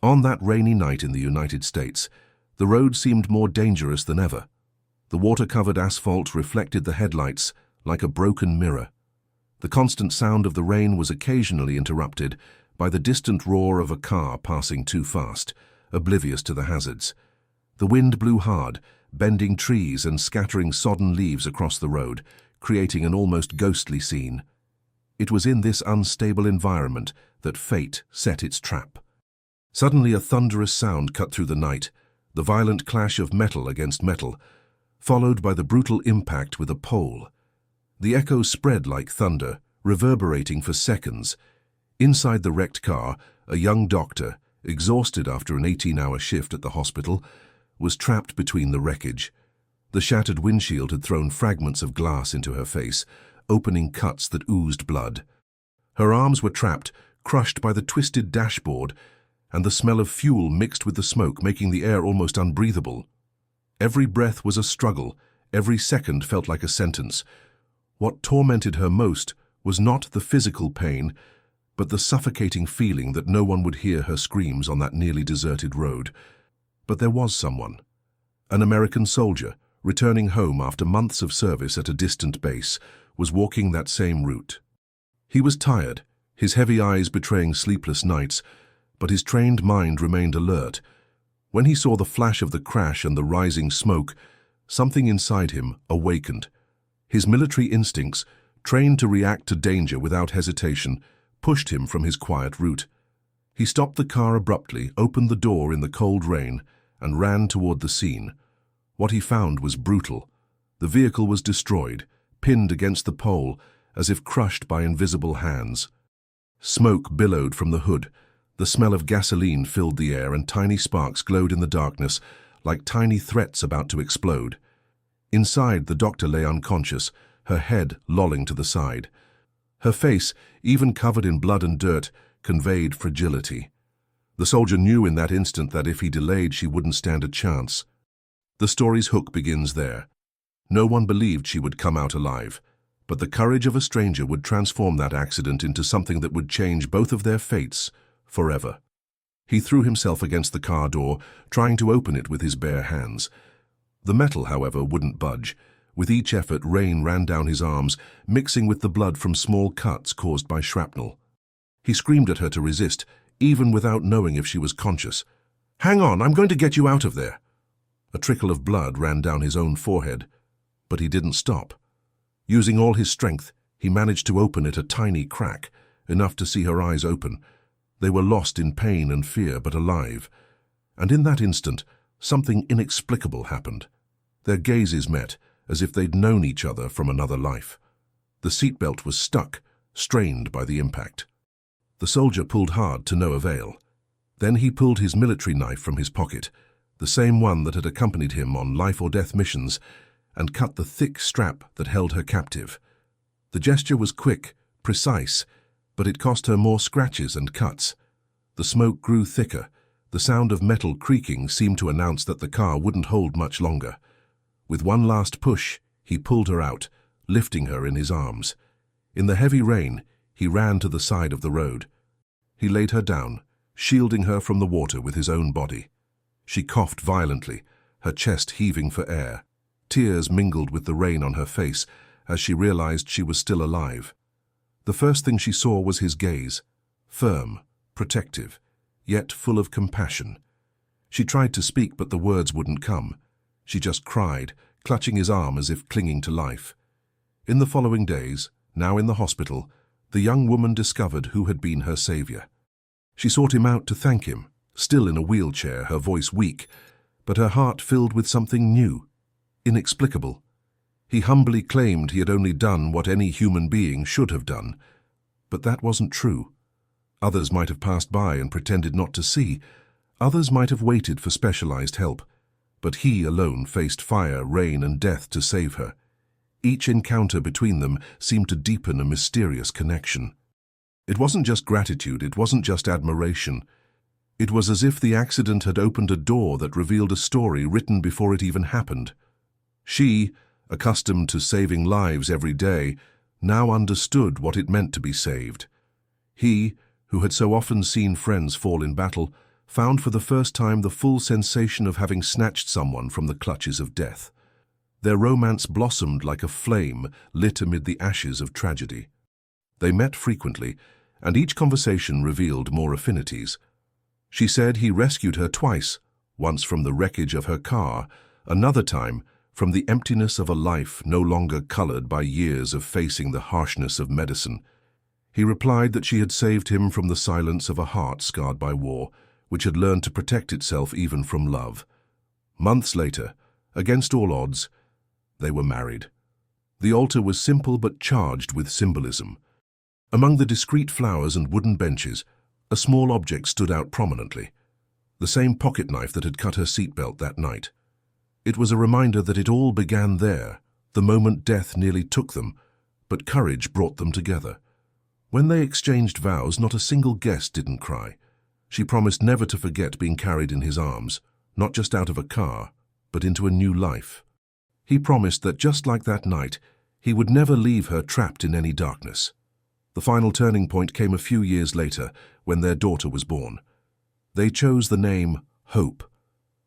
On that rainy night in the United States, the road seemed more dangerous than ever. The water-covered asphalt reflected the headlights like a broken mirror. The constant sound of the rain was occasionally interrupted by the distant roar of a car passing too fast, oblivious to the hazards. The wind blew hard, bending trees and scattering sodden leaves across the road, creating an almost ghostly scene. It was in this unstable environment that fate set its trap. Suddenly a thunderous sound cut through the night, the violent clash of metal against metal, followed by the brutal impact with a pole. The echo spread like thunder, reverberating for seconds. Inside the wrecked car, a young doctor, exhausted after an 18-hour shift at the hospital, was trapped between the wreckage. The shattered windshield had thrown fragments of glass into her face, opening cuts that oozed blood. Her arms were trapped, crushed by the twisted dashboard, and the smell of fuel mixed with the smoke, making the air almost unbreathable. Every breath was a struggle, every second felt like a sentence. What tormented her most was not the physical pain, but the suffocating feeling that no one would hear her screams on that nearly deserted road. But there was someone. An American soldier, returning home after months of service at a distant base, was walking that same route. He was tired, his heavy eyes betraying sleepless nights, but his trained mind remained alert. When he saw the flash of the crash and the rising smoke, something inside him awakened. His military instincts, trained to react to danger without hesitation, pushed him from his quiet route. He stopped the car abruptly, opened the door in the cold rain, and ran toward the scene. What he found was brutal. The vehicle was destroyed, pinned against the pole, as if crushed by invisible hands. Smoke billowed from the hood. The smell of gasoline filled the air, and tiny sparks glowed in the darkness, like tiny threats about to explode. Inside, the doctor lay unconscious, her head lolling to the side. Her face, even covered in blood and dirt, conveyed fragility. The soldier knew in that instant that if he delayed, she wouldn't stand a chance. The story's hook begins there. No one believed she would come out alive, but the courage of a stranger would transform that accident into something that would change both of their fates forever. He threw himself against the car door, trying to open it with his bare hands. The metal, however, wouldn't budge. With each effort, rain ran down his arms, mixing with the blood from small cuts caused by shrapnel. He screamed at her to resist, even without knowing if she was conscious. "Hang on, I'm going to get you out of there." A trickle of blood ran down his own forehead, but he didn't stop. Using all his strength, he managed to open it a tiny crack, enough to see her eyes open. They were lost in pain and fear, but alive. And in that instant, something inexplicable happened. Their gazes met, as if they'd known each other from another life. The seatbelt was stuck, strained by the impact. The soldier pulled hard to no avail. Then he pulled his military knife from his pocket, the same one that had accompanied him on life-or-death missions, and cut the thick strap that held her captive. The gesture was quick, precise, but it cost her more scratches and cuts. The smoke grew thicker. The sound of metal creaking seemed to announce that the car wouldn't hold much longer. With one last push, he pulled her out, lifting her in his arms. In the heavy rain, he ran to the side of the road. He laid her down, shielding her from the water with his own body. She coughed violently, her chest heaving for air. Tears mingled with the rain on her face as she realized she was still alive. The first thing she saw was his gaze, firm, protective, yet full of compassion. She tried to speak, but the words wouldn't come. She just cried, clutching his arm as if clinging to life. In the following days, now in the hospital, the young woman discovered who had been her savior. She sought him out to thank him, still in a wheelchair, her voice weak, but her heart filled with something new, inexplicable. He humbly claimed he had only done what any human being should have done. But that wasn't true. Others might have passed by and pretended not to see. Others might have waited for specialized help. But he alone faced fire, rain, and death to save her. Each encounter between them seemed to deepen a mysterious connection. It wasn't just gratitude, it wasn't just admiration. It was as if the accident had opened a door that revealed a story written before it even happened. She, accustomed to saving lives every day, now understood what it meant to be saved. He, who had so often seen friends fall in battle, found for the first time the full sensation of having snatched someone from the clutches of death. Their romance blossomed like a flame lit amid the ashes of tragedy. They met frequently, and each conversation revealed more affinities. She said he rescued her twice, once from the wreckage of her car, another time from the emptiness of a life no longer colored by years of facing the harshness of medicine. He replied that she had saved him from the silence of a heart scarred by war, which had learned to protect itself even from love. Months later, against all odds, they were married. The altar was simple but charged with symbolism. Among the discreet flowers and wooden benches, a small object stood out prominently, the same pocket knife that had cut her seatbelt that night. It was a reminder that it all began there, the moment death nearly took them, but courage brought them together. When they exchanged vows, not a single guest didn't cry. She promised never to forget being carried in his arms, not just out of a car, but into a new life. He promised that just like that night, he would never leave her trapped in any darkness. The final turning point came a few years later, when their daughter was born. They chose the name Hope.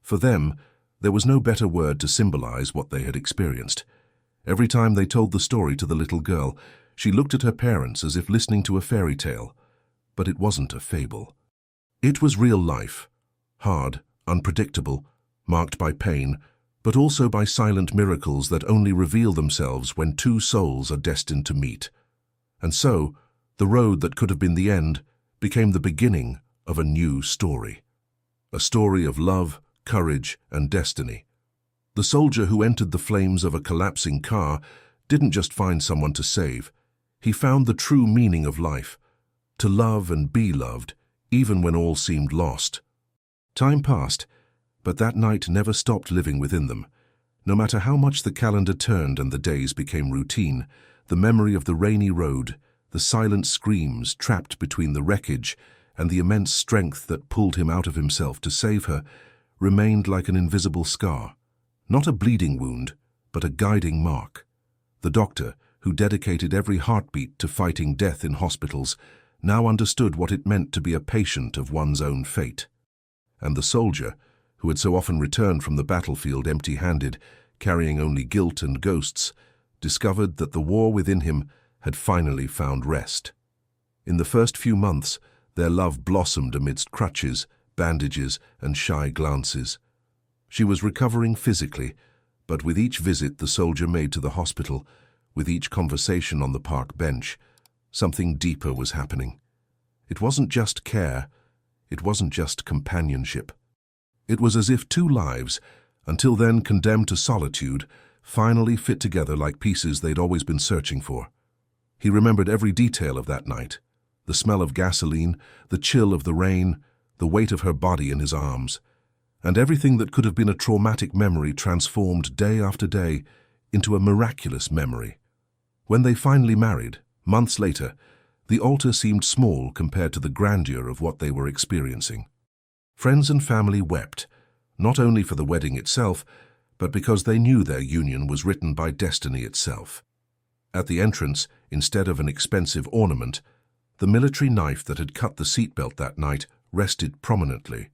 For them, there was no better word to symbolize what they had experienced. Every time they told the story to the little girl, she looked at her parents as if listening to a fairy tale. But it wasn't a fable. It was real life, hard, unpredictable, marked by pain, but also by silent miracles that only reveal themselves when two souls are destined to meet. And so, the road that could have been the end became the beginning of a new story. A story of love, courage, and destiny. The soldier who entered the flames of a collapsing car didn't just find someone to save. He found the true meaning of life, to love and be loved, even when all seemed lost. Time passed, but that night never stopped living within them. No matter how much the calendar turned and the days became routine, the memory of the rainy road, the silent screams trapped between the wreckage, and the immense strength that pulled him out of himself to save her, remained like an invisible scar. Not a bleeding wound, but a guiding mark. The doctor, who dedicated every heartbeat to fighting death in hospitals, now understood what it meant to be a patient of one's own fate. And the soldier, who had so often returned from the battlefield empty-handed, carrying only guilt and ghosts, discovered that the war within him had finally found rest. In the first few months, their love blossomed amidst crutches, bandages, and shy glances. She was recovering physically, but with each visit the soldier made to the hospital, with each conversation on the park bench, something deeper was happening. It wasn't just care, it wasn't just companionship. It was as if two lives, until then condemned to solitude, finally fit together like pieces they'd always been searching for. He remembered every detail of that night, the smell of gasoline, the chill of the rain, the weight of her body in his arms, and everything that could have been a traumatic memory transformed day after day into a miraculous memory. When they finally married, months later, the altar seemed small compared to the grandeur of what they were experiencing. Friends and family wept, not only for the wedding itself, but because they knew their union was written by destiny itself. At the entrance, instead of an expensive ornament, the military knife that had cut the seatbelt that night rested prominently.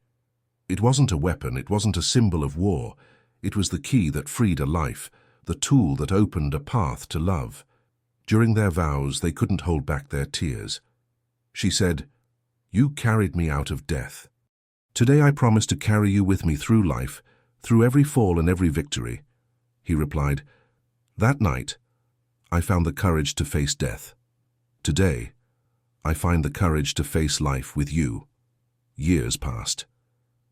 It wasn't a weapon, it wasn't a symbol of war. It was the key that freed a life, the tool that opened a path to love. During their vows, they couldn't hold back their tears. She said, "You carried me out of death. Today I promise to carry you with me through life, through every fall and every victory." He replied, "That night, I found the courage to face death. Today, I find the courage to face life with you." Years passed.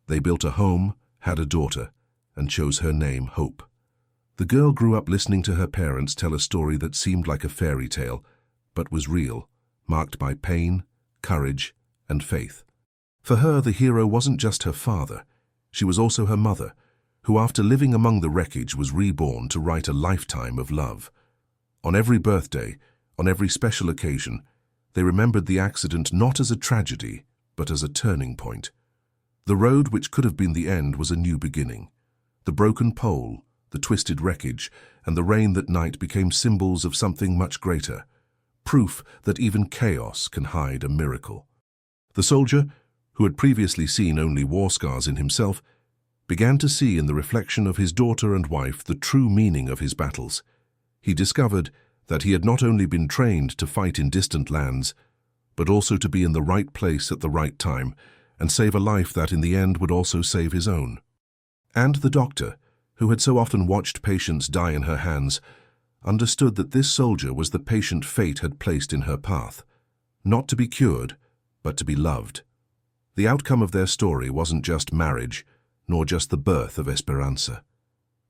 They built a home, had a daughter, and chose her name Hope. The girl grew up listening to her parents tell a story that seemed like a fairy tale, but was real, marked by pain, courage, and faith. For her, the hero wasn't just her father. She was also her mother, who after living among the wreckage was reborn to write a lifetime of love. On every birthday, on every special occasion, they remembered the accident not as a tragedy, but as a turning point. The road which could have been the end was a new beginning. The broken pole, the twisted wreckage, and the rain that night became symbols of something much greater, proof that even chaos can hide a miracle. The soldier, who had previously seen only war scars in himself, began to see in the reflection of his daughter and wife the true meaning of his battles. He discovered that he had not only been trained to fight in distant lands, but also to be in the right place at the right time and save a life that in the end would also save his own. And the doctor, who had so often watched patients die in her hands, understood that this soldier was the patient fate had placed in her path, not to be cured, but to be loved. The outcome of their story wasn't just marriage, nor just the birth of Esperanza.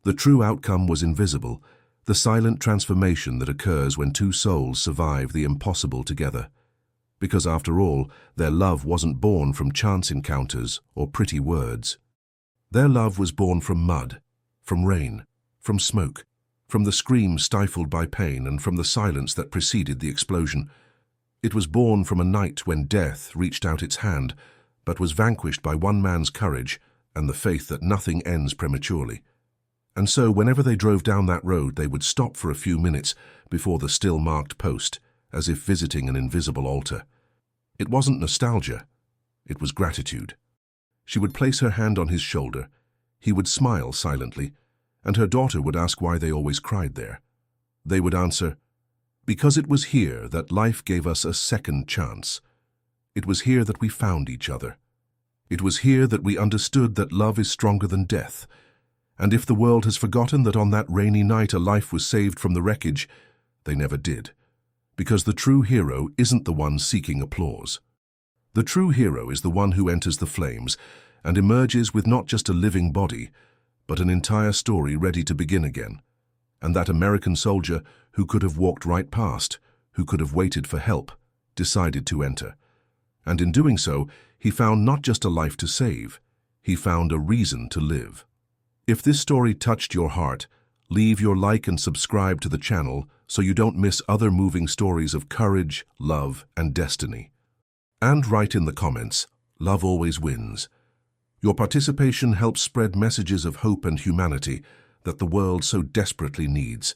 The true outcome was invisible, the silent transformation that occurs when two souls survive the impossible together. Because after all, their love wasn't born from chance encounters or pretty words. Their love was born from mud, from rain, from smoke, from the screams stifled by pain and from the silence that preceded the explosion. It was born from a night when death reached out its hand, but was vanquished by one man's courage and the faith that nothing ends prematurely. And so whenever they drove down that road, they would stop for a few minutes before the still-marked post, as if visiting an invisible altar. It wasn't nostalgia, it was gratitude. She would place her hand on his shoulder, he would smile silently, and her daughter would ask why they always cried there. They would answer, "Because it was here that life gave us a second chance. It was here that we found each other. It was here that we understood that love is stronger than death. And if the world has forgotten that on that rainy night a life was saved from the wreckage, they never did. Because the true hero isn't the one seeking applause. The true hero is the one who enters the flames and emerges with not just a living body, but an entire story ready to begin again. And that American soldier who could have walked right past, who could have waited for help, decided to enter. And in doing so, he found not just a life to save, he found a reason to live. If this story touched your heart, leave your like and subscribe to the channel so you don't miss other moving stories of courage, love, and destiny. And write in the comments, "Love always wins." Your participation helps spread messages of hope and humanity that the world so desperately needs.